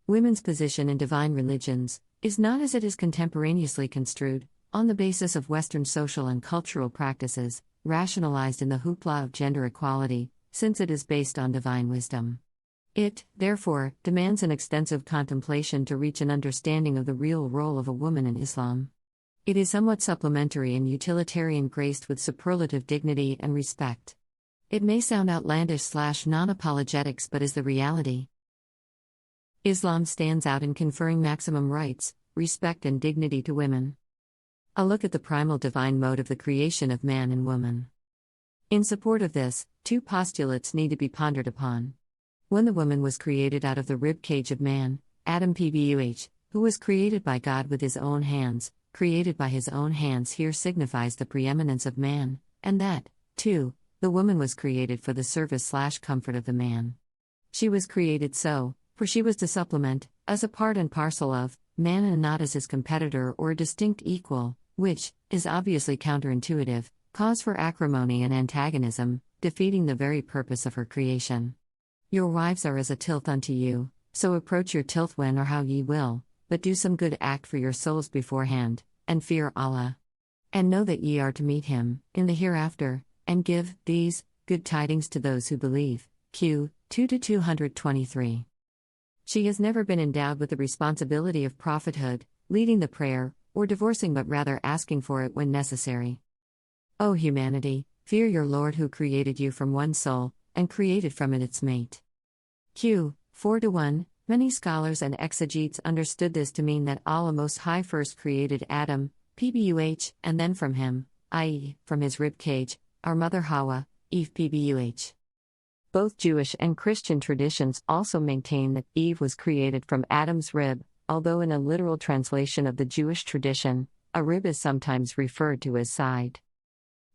Women's position in divine religions is not as it is contemporaneously construed, on the basis of Western social and cultural practices, rationalized in the hoopla of gender equality, since it is based on divine wisdom. It, therefore, demands an extensive contemplation to reach an understanding of the real role of a woman in Islam. It is somewhat supplementary and utilitarian, graced with superlative dignity and respect. It may sound outlandish/non-apologetics, but is the reality. Islam stands out in conferring maximum rights, respect and dignity to women. A look at the primal divine mode of the creation of man and woman. In support of this, two postulates need to be pondered upon. When the woman was created out of the rib cage of man, Adam PBUH, who was created by God with his own hands, created by his own hands here signifies the preeminence of man, and that, too, the woman was created for the service/comfort of the man. She was created so, for she was to supplement, as a part and parcel of, man and not as his competitor or a distinct equal, which is obviously counterintuitive, cause for acrimony and antagonism, defeating the very purpose of her creation. Your wives are as a tilth unto you, so approach your tilth when or how ye will, but do some good act for your souls beforehand, and fear Allah. And know that ye are to meet Him, in the hereafter, and give these good tidings to those who believe. Q. 2-223. She has never been endowed with the responsibility of prophethood, leading the prayer, or divorcing, but rather asking for it when necessary. O humanity, fear your Lord who created you from one soul, and created from it its mate. Q. 4-1. Many scholars and exegetes understood this to mean that Allah Most High first created Adam, PBUH, and then from him, i.e., from his rib cage, our mother Hawa, Eve PBUH. Both Jewish and Christian traditions also maintain that Eve was created from Adam's rib, although in a literal translation of the Jewish tradition, a rib is sometimes referred to as side.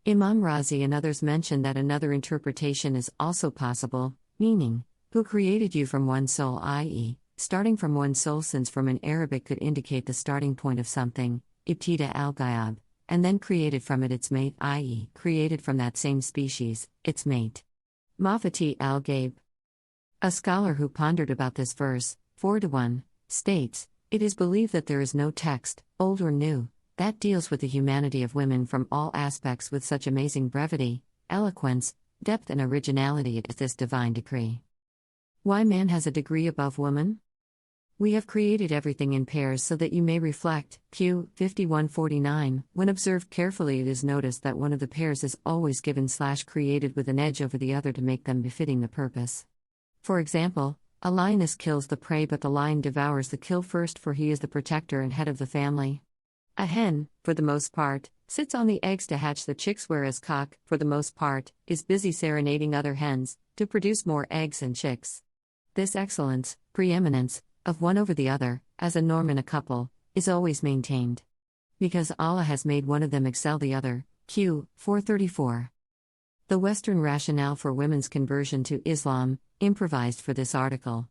Imam Razi and others mention that another interpretation is also possible, meaning, who created you from one soul, i.e., starting from one soul, since from in Arabic could indicate the starting point of something, ibtida al-ghayab, and then created from it its mate, i.e., created from that same species, its mate. Mafati al-Gaib. A scholar who pondered about this verse, 4-1, states, it is believed that there is no text, old or new, that deals with the humanity of women from all aspects with such amazing brevity, eloquence, depth and originality as this divine decree. Why man has a degree above woman? We have created everything in pairs so that you may reflect. Q. 51-49. When observed carefully, it is noticed that one of the pairs is always given/created with an edge over the other to make them befitting the purpose. For example, a lioness kills the prey, but the lion devours the kill first, for he is the protector and head of the family. A hen, for the most part, sits on the eggs to hatch the chicks, whereas cock, for the most part, is busy serenading other hens to produce more eggs and chicks. This excellence, preeminence, of one over the other, as a norm in a couple, is always maintained. Because Allah has made one of them excel the other. Q. 434. The Western rationale for women's conversion to Islam, improvised for this article.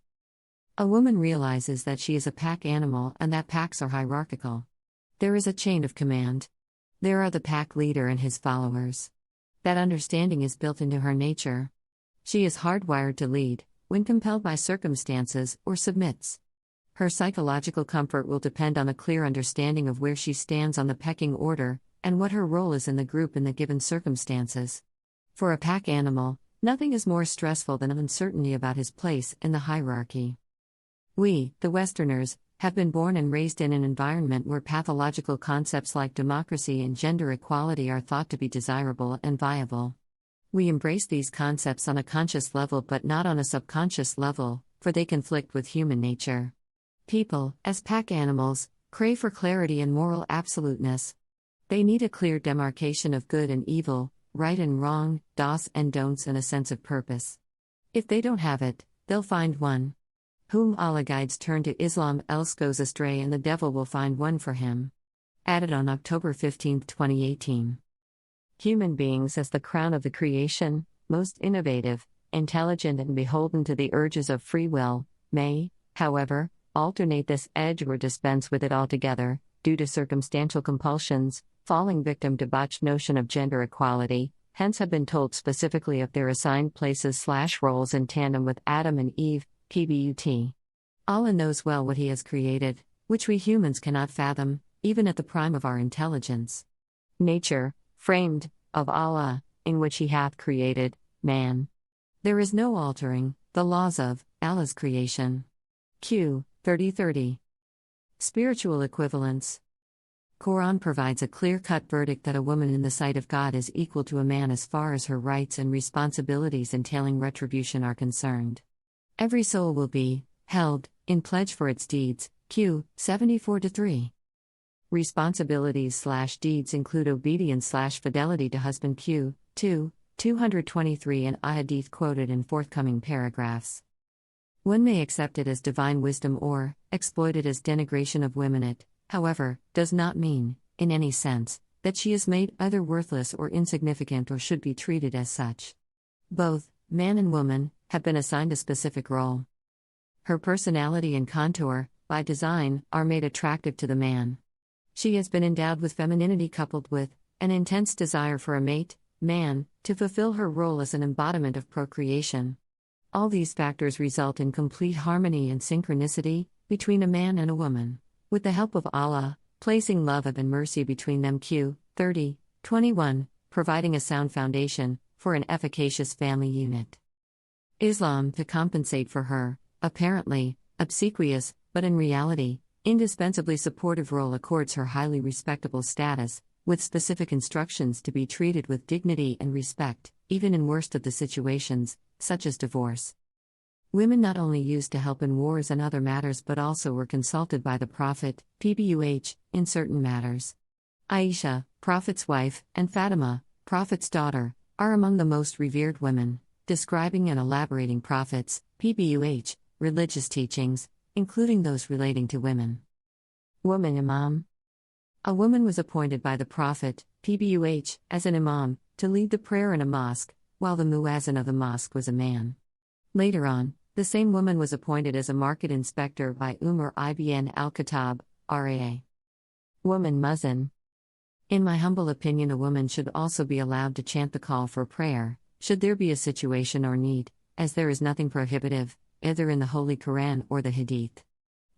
A woman realizes that she is a pack animal and that packs are hierarchical. There is a chain of command. There are the pack leader and his followers. That understanding is built into her nature. She is hardwired to lead, when compelled by circumstances, or submits. Her psychological comfort will depend on a clear understanding of where she stands on the pecking order, and what her role is in the group in the given circumstances. For a pack animal, nothing is more stressful than uncertainty about his place in the hierarchy. We, the Westerners, have been born and raised in an environment where pathological concepts like democracy and gender equality are thought to be desirable and viable. We embrace these concepts on a conscious level but not on a subconscious level, for they conflict with human nature. People, as pack animals, crave for clarity and moral absoluteness. They need a clear demarcation of good and evil, right and wrong, dos and don'ts, and a sense of purpose. If they don't have it, they'll find one. Whom Allah guides turn to Islam, else goes astray, and the devil will find one for him. Added on October 15, 2018. Human beings as the crown of the creation, most innovative, intelligent and beholden to the urges of free will, may, however, alternate this edge or dispense with it altogether, due to circumstantial compulsions, falling victim to botched notion of gender equality, hence have been told specifically of their assigned places/roles in tandem with Adam and Eve, PBUT. Allah knows well what He has created, which we humans cannot fathom, even at the prime of our intelligence. Nature, framed, of Allah, in which He hath created, man. There is no altering, the laws of, Allah's creation. Q. 30:30. Spiritual equivalence. Quran provides a clear-cut verdict that a woman in the sight of God is equal to a man as far as her rights and responsibilities entailing retribution are concerned. Every soul will be held in pledge for its deeds. Q. 74:3. Responsibilities/deeds include obedience/fidelity to husband. Q. 223 and a hadith quoted in forthcoming paragraphs. One may accept it as divine wisdom or exploit it as denigration of women. It, however, does not mean, in any sense, that she is made either worthless or insignificant or should be treated as such. Both, man and woman, have been assigned a specific role. Her personality and contour, by design, are made attractive to the man. She has been endowed with femininity coupled with an intense desire for a mate, man, to fulfill her role as an embodiment of procreation. All these factors result in complete harmony and synchronicity between a man and a woman, with the help of Allah, placing love and mercy between them. Q. 30:21, providing a sound foundation for an efficacious family unit. Islam, to compensate for her, apparently, obsequious, but in reality, indispensably supportive role, accords her highly respectable status, with specific instructions to be treated with dignity and respect, even in worst of the situations, such as divorce. Women not only used to help in wars and other matters but also were consulted by the Prophet, PBUH, in certain matters. Aisha, Prophet's wife, and Fatima, Prophet's daughter, are among the most revered women, describing and elaborating Prophet's, PBUH, religious teachings, including those relating to women. Woman Imam. A woman was appointed by the Prophet, PBUH, as an Imam, to lead the prayer in a mosque, while the Muazzin of the mosque was a man. Later on, the same woman was appointed as a market inspector by Umer ibn Al Khattab, r.a.a. Woman Muazzin. In my humble opinion, a woman should also be allowed to chant the call for prayer, should there be a situation or need, as there is nothing prohibitive, either in the Holy Quran or the Hadith.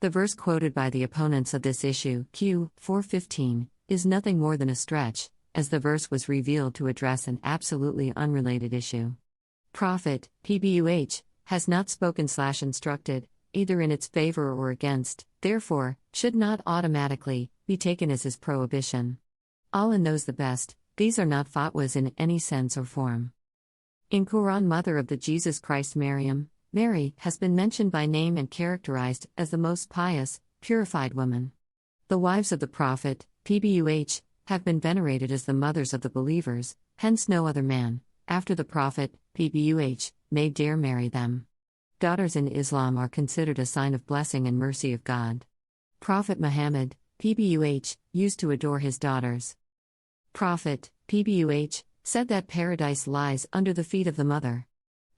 The verse quoted by the opponents of this issue, Q. 4:15, is nothing more than a stretch, as the verse was revealed to address an absolutely unrelated issue. Prophet, PBUH, has not spoken/instructed, either in its favor or against, therefore, should not automatically be taken as his prohibition. Allah knows the best, these are not fatwas in any sense or form. In Quran, mother of the Jesus Christ Mary, has been mentioned by name and characterized as the most pious, purified woman. The wives of the Prophet, PBUH, have been venerated as the mothers of the believers, hence no other man, after the Prophet, PBUH, may dare marry them. Daughters in Islam are considered a sign of blessing and mercy of God. Prophet Muhammad, PBUH, used to adore his daughters. Prophet, PBUH, said that paradise lies under the feet of the mother.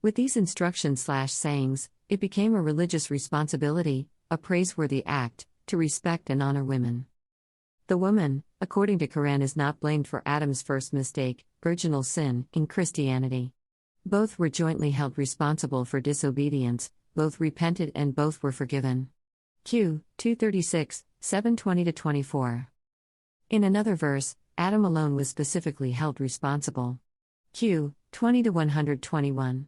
With these instructions/sayings, it became a religious responsibility, a praiseworthy act, to respect and honor women. The woman, according to Quran, is not blamed for Adam's first mistake, virginal sin, in Christianity. Both were jointly held responsible for disobedience, both repented and both were forgiven. Q. 236, 720-24. In another verse, Adam alone was specifically held responsible. Q. 20-121.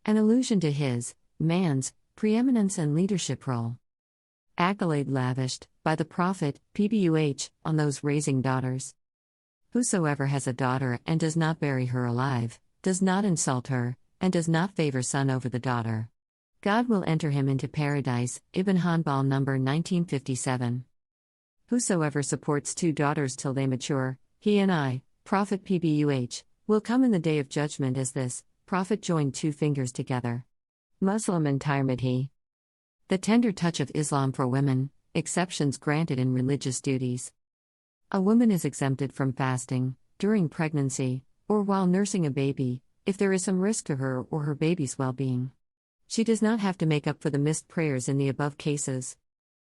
An allusion to his, man's, preeminence and leadership role. Accolade lavished, by the Prophet, PBUH, on those raising daughters. Whosoever has a daughter and does not bury her alive, does not insult her, and does not favor son over the daughter, God will enter him into paradise. Ibn Hanbal No. 1957. Whosoever supports two daughters till they mature, he and I, Prophet PBUH, will come in the day of judgment as this Prophet joined two fingers together. Muslim and Tirmidhi. The tender touch of Islam for women, exceptions granted in religious duties. A woman is exempted from fasting, during pregnancy, or while nursing a baby, if there is some risk to her or her baby's well-being. She does not have to make up for the missed prayers in the above cases.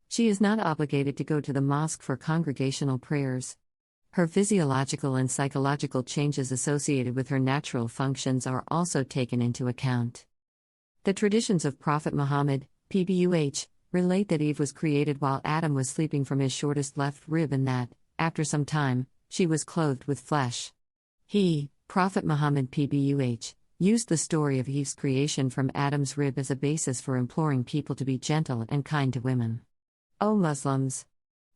She is not obligated to go to the mosque for congregational prayers. Her physiological and psychological changes associated with her natural functions are also taken into account. The traditions of Prophet Muhammad, PBUH, relate that Eve was created while Adam was sleeping from his shortest left rib and that, after some time, she was clothed with flesh. He, Prophet Muhammad PBUH, used the story of Eve's creation from Adam's rib as a basis for imploring people to be gentle and kind to women. O Muslims!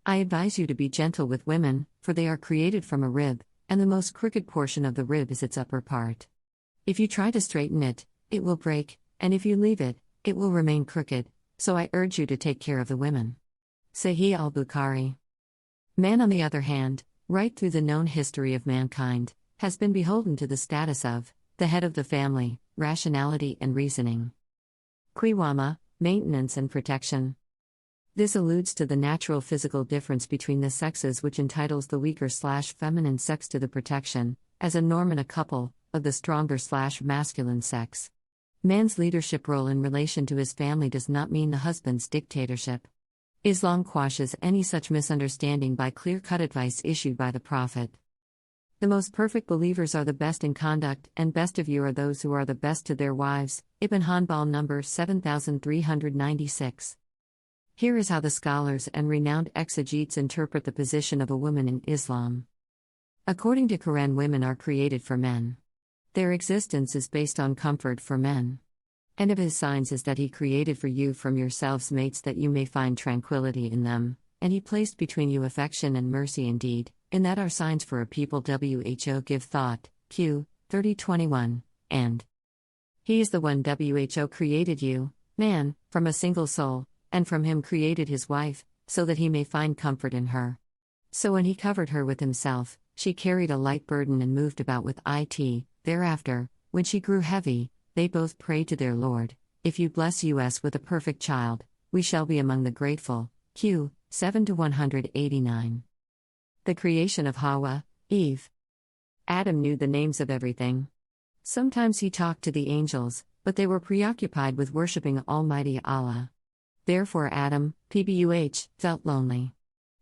I advise you to be gentle with women, for they are created from a rib, and the most crooked portion of the rib is its upper part. If you try to straighten it, it will break, and if you leave it, it will remain crooked, so I urge you to take care of the women. Sahih al-Bukhari. Man, on the other hand, right through the known history of mankind, has been beholden to the status of the head of the family, rationality and reasoning. Qiwama, maintenance and protection. This alludes to the natural physical difference between the sexes, which entitles the weaker/feminine sex to the protection, as a norm in a couple, of the stronger/masculine sex. Man's leadership role in relation to his family does not mean the husband's dictatorship. Islam quashes any such misunderstanding by clear-cut advice issued by the Prophet. The most perfect believers are the best in conduct, and best of you are those who are the best to their wives. Ibn Hanbal number 7396. Here is how the scholars and renowned exegetes interpret the position of a woman in Islam. According to Quran, women are created for men. Their existence is based on comfort for men. And of his signs is that he created for you from yourselves mates that you may find tranquility in them, and he placed between you affection and mercy indeed, in that are signs for a people. WHO give thought, Q. 30:21, and he is the one WHO created you, man, from a single soul, and from him created his wife, so that he may find comfort in her. So when he covered her with himself, she carried a light burden and moved about with it. Thereafter, when she grew heavy, they both prayed to their Lord, if you bless us with a perfect child, we shall be among the grateful. Q. 7-189. The creation of Hawa, Eve. Adam knew the names of everything. Sometimes he talked to the angels, but they were preoccupied with worshipping Almighty Allah. Therefore Adam, PBUH, felt lonely.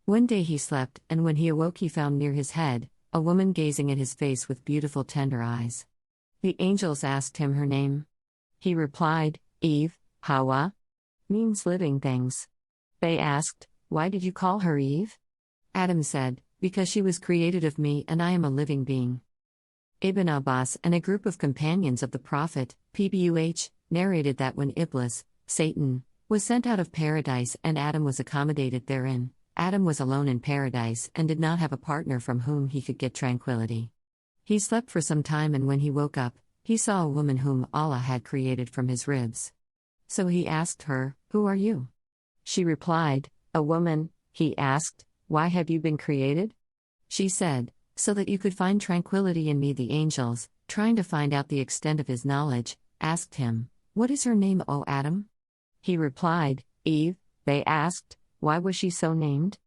One day he slept, and when he awoke he found near his head a woman gazing at his face with beautiful tender eyes. The angels asked him her name. He replied, Eve. Hawa means living things. They asked, why did you call her Eve? Adam said, because she was created of me and I am a living being. Ibn Abbas and a group of companions of the Prophet, PBUH, narrated that when Iblis, Satan, was sent out of paradise and Adam was accommodated therein, Adam was alone in paradise and did not have a partner from whom he could get tranquility. He slept for some time, and when he woke up, he saw a woman whom Allah had created from his ribs. So he asked her, who are you? She replied, a woman. He asked, why have you been created? She said, so that you could find tranquility in me. The angels, trying to find out the extent of his knowledge, asked him, what is her name, O Adam? He replied, Eve. They asked, why was she so named?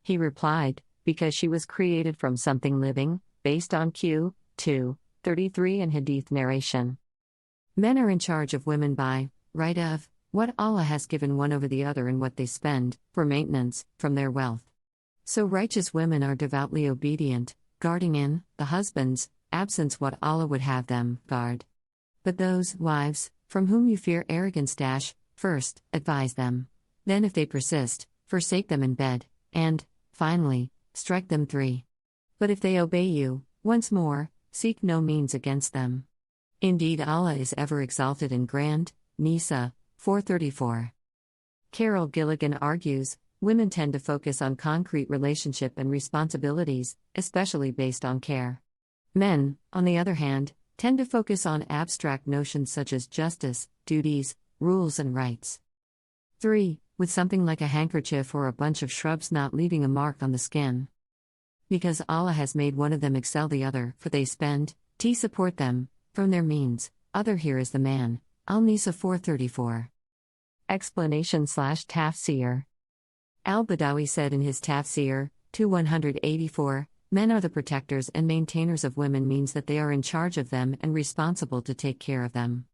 He replied, because she was created from something living, based on Q. 2:33 and Hadith narration. Men are in charge of women by right of what Allah has given one over the other and what they spend, for maintenance, from their wealth. So righteous women are devoutly obedient, guarding in the husband's absence what Allah would have them guard. But those wives, from whom you fear arrogance, first, advise them. Then if they persist, forsake them in bed, and, finally, strike them 3. But if they obey you, once more, seek no means against them. Indeed, Allah is ever exalted and grand. Nisa 4:34. Carol Gilligan argues, women tend to focus on concrete relationship and responsibilities, especially based on care. Men, on the other hand, tend to focus on abstract notions such as justice, duties, rules and rights. 3. With something like a handkerchief or a bunch of shrubs not leaving a mark on the skin. Because Allah has made one of them excel the other, for they spend, support them, from their means. Other here is the man. Al-Nisa 4:34. Explanation/Tafsir. Al-Badawi said in his Tafsir, 2-184, men are the protectors and maintainers of women means that they are in charge of them and responsible to take care of them.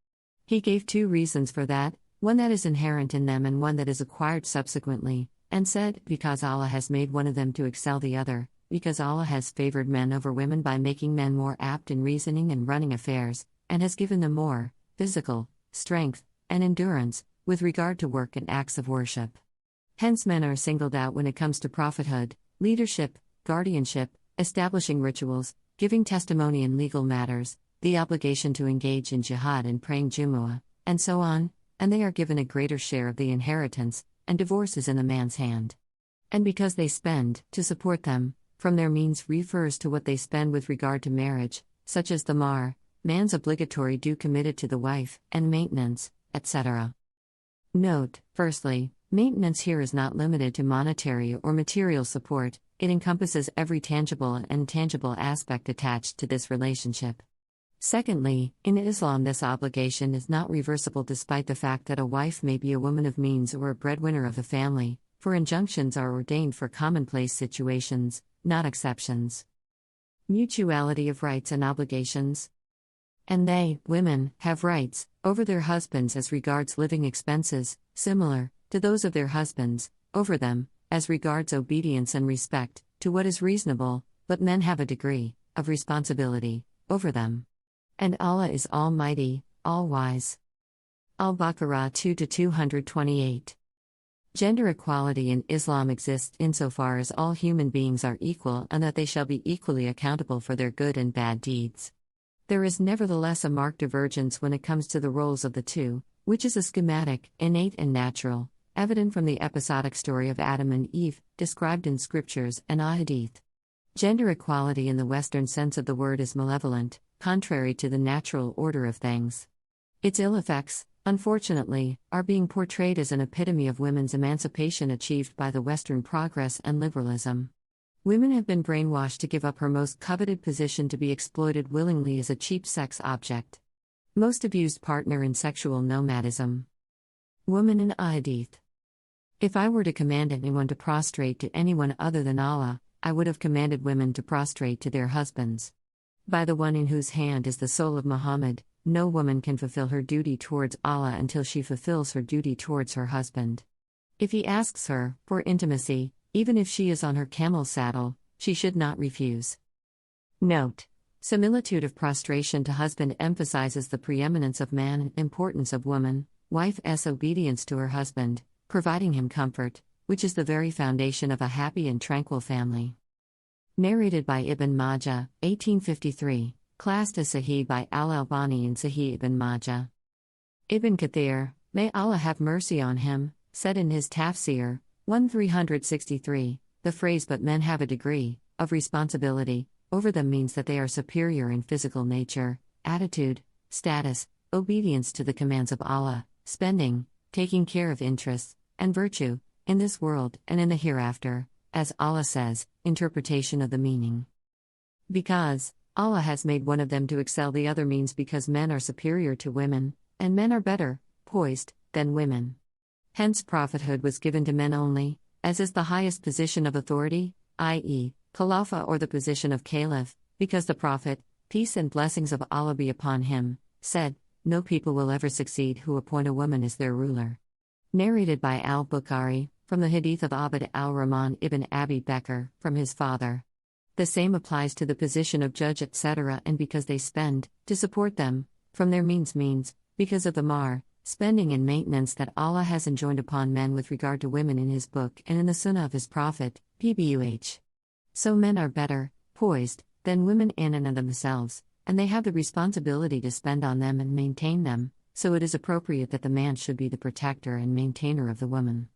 He gave 2 reasons for that, one that is inherent in them and one that is acquired subsequently, and said, because Allah has made one of them to excel the other, because Allah has favored men over women by making men more apt in reasoning and running affairs, and has given them more physical strength and endurance, with regard to work and acts of worship. Hence, men are singled out when it comes to prophethood, leadership, guardianship, establishing rituals, giving testimony in legal matters, the obligation to engage in jihad and praying Jumu'ah, and so on, and they are given a greater share of the inheritance, and divorce is in the man's hand. And because they spend, to support them, from their means refers to what they spend with regard to marriage, such as the mahr, man's obligatory due committed to the wife, and maintenance, etc. Note, firstly, maintenance here is not limited to monetary or material support, it encompasses every tangible and intangible aspect attached to this relationship. Secondly, in Islam this obligation is not reversible despite the fact that a wife may be a woman of means or a breadwinner of the family, for injunctions are ordained for commonplace situations, not exceptions. Mutuality of rights and obligations. And they, women, have rights over their husbands as regards living expenses, similar to those of their husbands over them, as regards obedience and respect to what is reasonable, but men have a degree of responsibility over them. And Allah is Almighty, All-Wise. Al-Baqarah 2-228. Gender equality in Islam exists insofar as all human beings are equal and that they shall be equally accountable for their good and bad deeds. There is nevertheless a marked divergence when it comes to the roles of the two, which is a schematic, innate and natural, evident from the episodic story of Adam and Eve, described in scriptures and ahadith. Gender equality in the Western sense of the word is malevolent, contrary to the natural order of things. Its ill effects, unfortunately, are being portrayed as an epitome of women's emancipation achieved by the Western progress and liberalism. Women have been brainwashed to give up her most coveted position to be exploited willingly as a cheap sex object. Most abused partner in sexual nomadism. Woman in ahadith. If I were to command anyone to prostrate to anyone other than Allah, I would have commanded women to prostrate to their husbands. By the one in whose hand is the soul of Muhammad, no woman can fulfill her duty towards Allah until she fulfills her duty towards her husband. If he asks her for intimacy, even if she is on her camel's saddle, she should not refuse. Note: similitude of prostration to husband emphasizes the preeminence of man and importance of woman, wife's obedience to her husband, providing him comfort, which is the very foundation of a happy and tranquil family. Narrated by Ibn Majah, 1853, classed as Sahih by Al-Albani in Sahih Ibn Majah. Ibn Kathir, may Allah have mercy on him, said in his Tafsir, 1363, the phrase "but men have a degree of responsibility over them" means that they are superior in physical nature, attitude, status, obedience to the commands of Allah, spending, taking care of interests, and virtue, in this world and in the hereafter, as Allah says, interpretation of the meaning. Because Allah has made one of them to excel the other means because men are superior to women, and men are better poised than women. Hence prophethood was given to men only, as is the highest position of authority, i.e., Khalifa or the position of Caliph, because the Prophet, peace and blessings of Allah be upon him, said, "No people will ever succeed who appoint a woman as their ruler." Narrated by al-Bukhari, from the Hadith of Abd al-Rahman ibn Abi Bakr, from his father. The same applies to the position of judge etc. and because they spend, to support them, from their means, because of the mahr, spending and maintenance that Allah has enjoined upon men with regard to women in His book and in the Sunnah of His Prophet, PBUH. So men are better poised than women in and of themselves, and they have the responsibility to spend on them and maintain them, so it is appropriate that the man should be the protector and maintainer of the woman.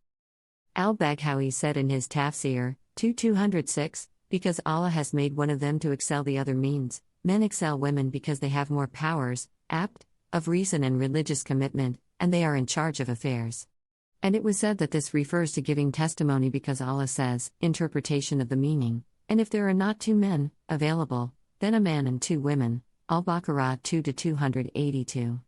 Al-Baghawi said in his Tafsir, 206, because Allah has made one of them to excel the other means, men excel women because they have more powers, apt, of reason and religious commitment, and they are in charge of affairs. And it was said that this refers to giving testimony because Allah says, interpretation of the meaning, and if there are not two men available, then a man and two women, Al-Baqarah 2-282.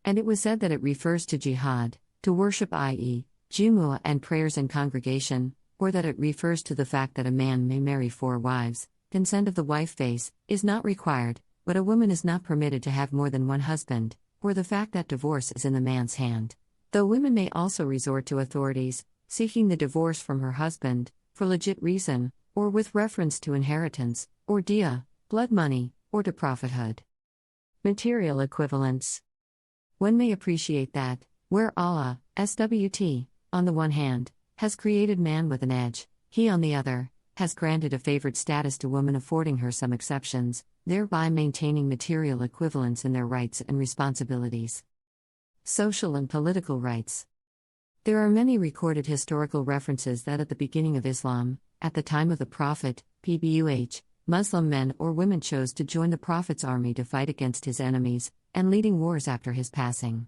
And it was said that it refers to jihad, to worship i.e., Jumu'ah and prayers in congregation, or that it refers to the fact that a man may marry 4 wives, consent of the wife face, is not required, but a woman is not permitted to have more than one husband, or the fact that divorce is in the man's hand. Though women may also resort to authorities, seeking the divorce from her husband, for legit reason, or with reference to inheritance, or diya, blood money, or to prophethood. Material equivalence. One may appreciate that, where Allah, SWT, on the one hand, has created man with an edge, He on the other, has granted a favored status to woman, affording her some exceptions, thereby maintaining material equivalence in their rights and responsibilities. Social and political rights. There are many recorded historical references that at the beginning of Islam, at the time of the Prophet, PBUH, Muslim men or women chose to join the Prophet's army to fight against his enemies, and leading wars after his passing.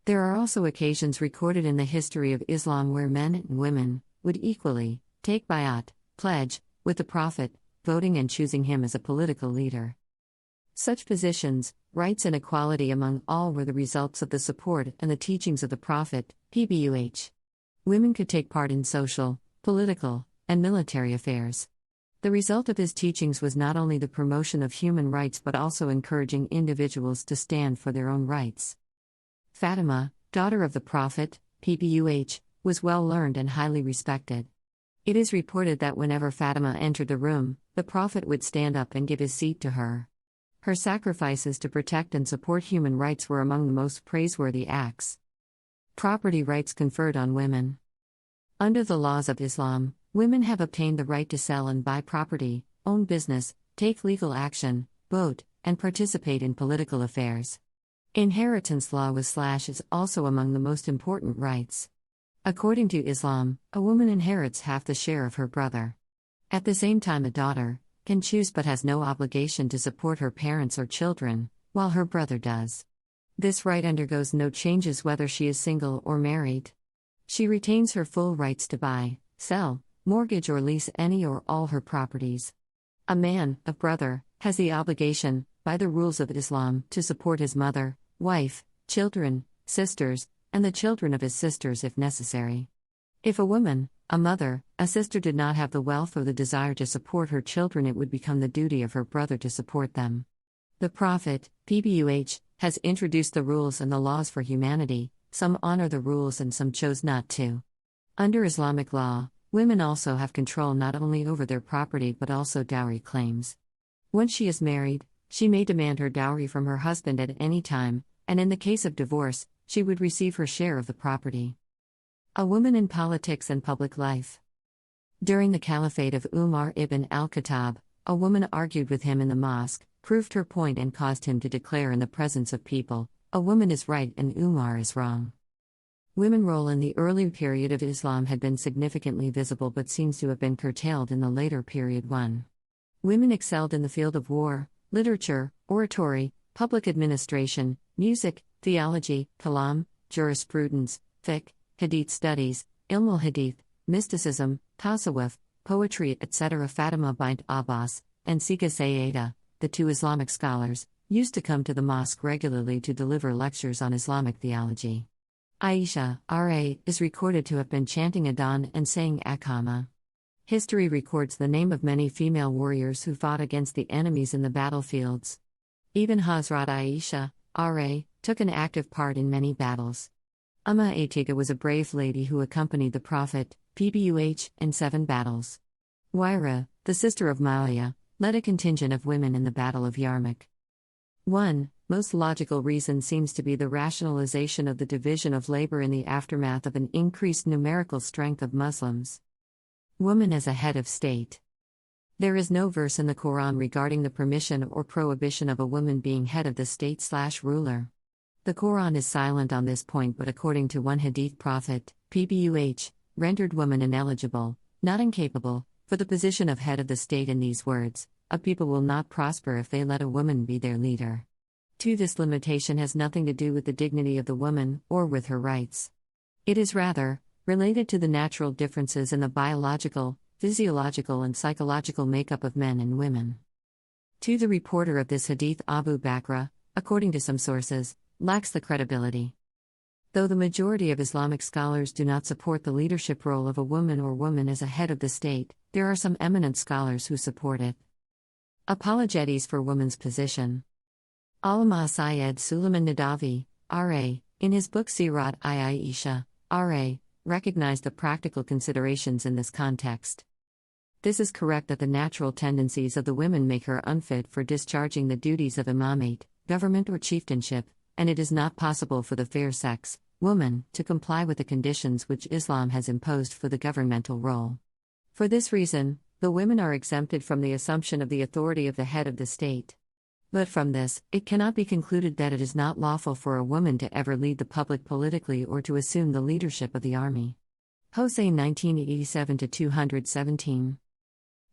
There are also occasions recorded in the history of Islam where men and women would equally take bay'at, pledge, with the Prophet, voting and choosing him as a political leader. Such positions, rights and equality among all were the results of the support and the teachings of the Prophet, PBUH. Women could take part in social, political, and military affairs. The result of his teachings was not only the promotion of human rights but also encouraging individuals to stand for their own rights. Fatima, daughter of the Prophet, PBUH, was well learned and highly respected. It is reported that whenever Fatima entered the room, the Prophet would stand up and give his seat to her. Her sacrifices to protect and support human rights were among the most praiseworthy acts. Property rights conferred on women. Under the laws of Islam, women have obtained the right to sell and buy property, own business, take legal action, vote, and participate in political affairs. Inheritance law is also among the most important rights. According to Islam, a woman inherits half the share of her brother. At the same time, a daughter can choose but has no obligation to support her parents or children, while her brother does. This right undergoes no changes whether she is single or married. She retains her full rights to buy, sell, mortgage or lease any or all her properties. A man, a brother, has the obligation, by the rules of Islam, to support his mother, wife, children, sisters, and the children of his sisters if necessary. If a woman, a mother, a sister did not have the wealth or the desire to support her children, it would become the duty of her brother to support them. The Prophet, PBUH, has introduced the rules and the laws for humanity. Some honor the rules and some chose not to. Under Islamic law, women also have control not only over their property but also dowry claims. Once she is married, she may demand her dowry from her husband at any time, and in the case of divorce, she would receive her share of the property. A woman in politics and public life. During the caliphate of Umer ibn Al Khattab, a woman argued with him in the mosque, proved her point and caused him to declare in the presence of people, "A woman is right and Umar is wrong." Women's role in the early period of Islam had been significantly visible but seems to have been curtailed in the later period. 1. Women excelled in the field of war, literature, oratory, public administration, music, theology, kalam, jurisprudence, fiqh, hadith studies, ilm al-hadith, mysticism, tasawwuf, poetry, etc. Fatima bint Abbas and Sika Sayyeda, the two Islamic scholars, used to come to the mosque regularly to deliver lectures on Islamic theology. Aisha, r.a.a, is recorded to have been chanting Adhan and saying Aqama. History records the name of many female warriors who fought against the enemies in the battlefields. Even Hazrat Aisha, r.a.a, took an active part in many battles. Atiqa was a brave lady who accompanied the Prophet, PBUH, in 7 battles. Waira, the sister of Muawiya, led a contingent of women in the Battle of Yarmouk. 1. Most logical reason seems to be the rationalization of the division of labor in the aftermath of an increased numerical strength of Muslims. Woman as a head of state. There is no verse in the Quran regarding the permission or prohibition of a woman being head of the state/ruler. The Quran is silent on this point, but according to one hadith, Prophet, PBUH, rendered woman ineligible, not incapable, for the position of head of the state in these words: "A people will not prosper if they let a woman be their leader." 2. This limitation has nothing to do with the dignity of the woman, or with her rights. It is rather related to the natural differences in the biological, physiological and psychological makeup of men and women. 2. The reporter of this hadith, Abu Bakr, according to some sources, lacks the credibility. Though the majority of Islamic scholars do not support the leadership role of a woman or woman as a head of the state, there are some eminent scholars who support it. Apologetics for women's position. Allama Syed Suleiman Nadavi, r.a., in his book Sirat Aisha, r.a., recognized the practical considerations in this context. This is correct that the natural tendencies of the women make her unfit for discharging the duties of imamate, government or chieftainship, and it is not possible for the fair sex, woman, to comply with the conditions which Islam has imposed for the governmental role. For this reason, the women are exempted from the assumption of the authority of the head of the state. But from this, it cannot be concluded that it is not lawful for a woman to ever lead the public politically or to assume the leadership of the army. Hossein 1987-217.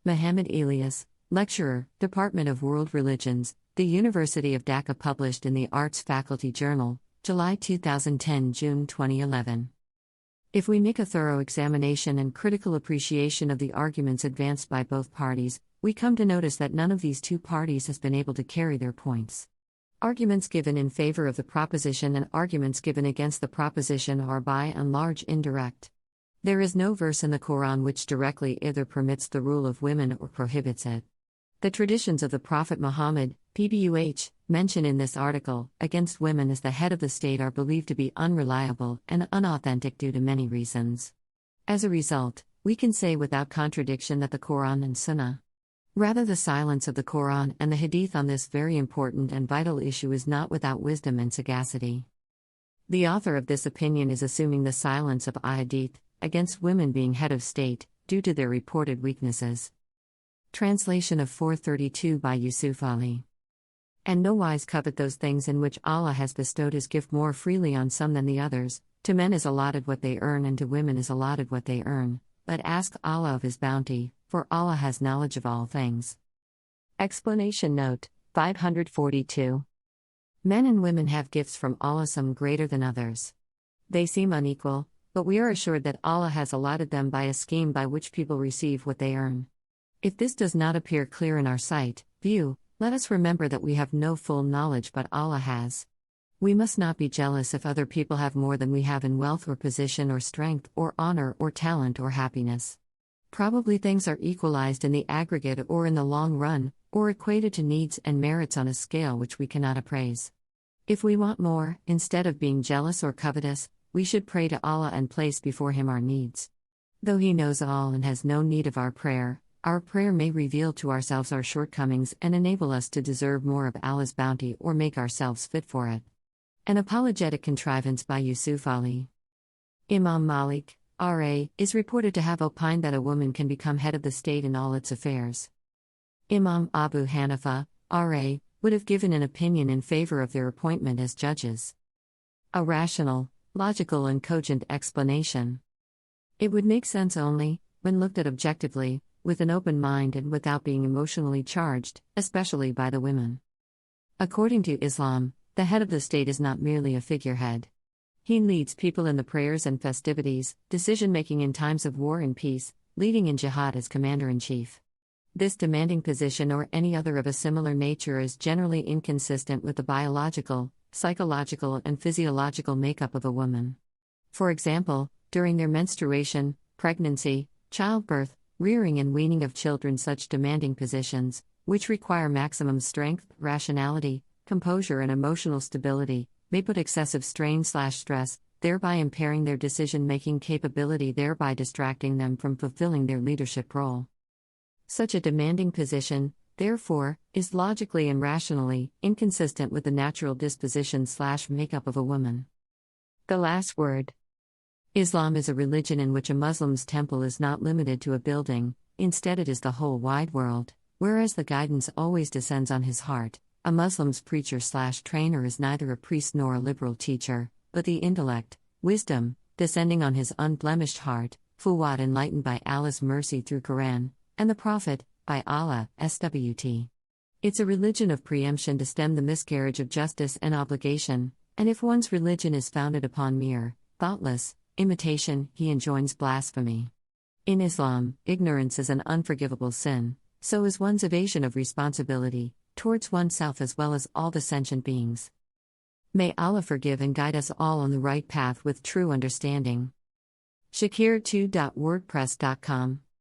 Muhammad Elias, lecturer, Department of World Religions, The University of Dhaka, published in the Arts Faculty Journal, July 2010 – June 2011. If we make a thorough examination and critical appreciation of the arguments advanced by both parties, we come to notice that none of these two parties has been able to carry their points. Arguments given in favor of the proposition and arguments given against the proposition are by and large indirect. There is no verse in the Quran which directly either permits the rule of women or prohibits it. The traditions of the Prophet Muhammad, PBUH, mentioned in this article, against women as the head of the state are believed to be unreliable and unauthentic due to many reasons. As a result, we can say without contradiction that the Quran and Sunnah, rather the silence of the Quran and the Hadith on this very important and vital issue, is not without wisdom and sagacity. The author of this opinion is assuming the silence of Hadith against women being head of state, due to their reported weaknesses. Translation of 432 by Yusuf Ali. And no wise covet those things in which Allah has bestowed His gift more freely on some than the others. To men is allotted what they earn, and to women is allotted what they earn. But ask Allah of His bounty, for Allah has knowledge of all things. Explanation Note 542. Men and women have gifts from Allah, some greater than others. They seem unequal, but we are assured that Allah has allotted them by a scheme by which people receive what they earn. If this does not appear clear in our sight, view, let us remember that we have no full knowledge, but Allah has. We must not be jealous if other people have more than we have in wealth or position or strength or honor or talent or happiness. Probably things are equalized in the aggregate or in the long run, or equated to needs and merits on a scale which we cannot appraise. If we want more, instead of being jealous or covetous, we should pray to Allah and place before Him our needs. Though He knows all and has no need of our prayer may reveal to ourselves our shortcomings and enable us to deserve more of Allah's bounty or make ourselves fit for it. An apologetic contrivance by Yusuf Ali. Imam Malik, r.a.a, is reported to have opined that a woman can become head of the state in all its affairs. Imam Abu Hanifa, r.a.a, would have given an opinion in favor of their appointment as judges. A rational, logical and cogent explanation. It would make sense only, when looked at objectively, with an open mind and without being emotionally charged, especially by the women. According to Islam, the head of the state is not merely a figurehead. He leads people in the prayers and festivities, decision-making in times of war and peace, leading in jihad as commander-in-chief. This demanding position or any other of a similar nature is generally inconsistent with the biological, psychological and physiological makeup of a woman. For example, during their menstruation, pregnancy, childbirth, rearing and weaning of children, such demanding positions, which require maximum strength, rationality, composure and emotional stability, may put excessive strain/stress, thereby impairing their decision-making capability, thereby distracting them from fulfilling their leadership role. Such a demanding position, therefore, is logically and rationally inconsistent with the natural disposition/makeup of a woman. The last word. Islam is a religion in which a Muslim's temple is not limited to a building, instead it is the whole wide world, whereas the guidance always descends on his heart. A Muslim's preacher/trainer is neither a priest nor a liberal teacher, but the intellect, wisdom, descending on his unblemished heart, fuwad enlightened by Allah's mercy through Quran, and the Prophet, by Allah, SWT. It's a religion of preemption to stem the miscarriage of justice and obligation, and if one's religion is founded upon mere, thoughtless, imitation, he enjoins blasphemy. In Islam, ignorance is an unforgivable sin, so is one's evasion of responsibility, towards oneself as well as all the sentient beings. May Allah forgive and guide us all on the right path with true understanding. Shakir2.wordpress.com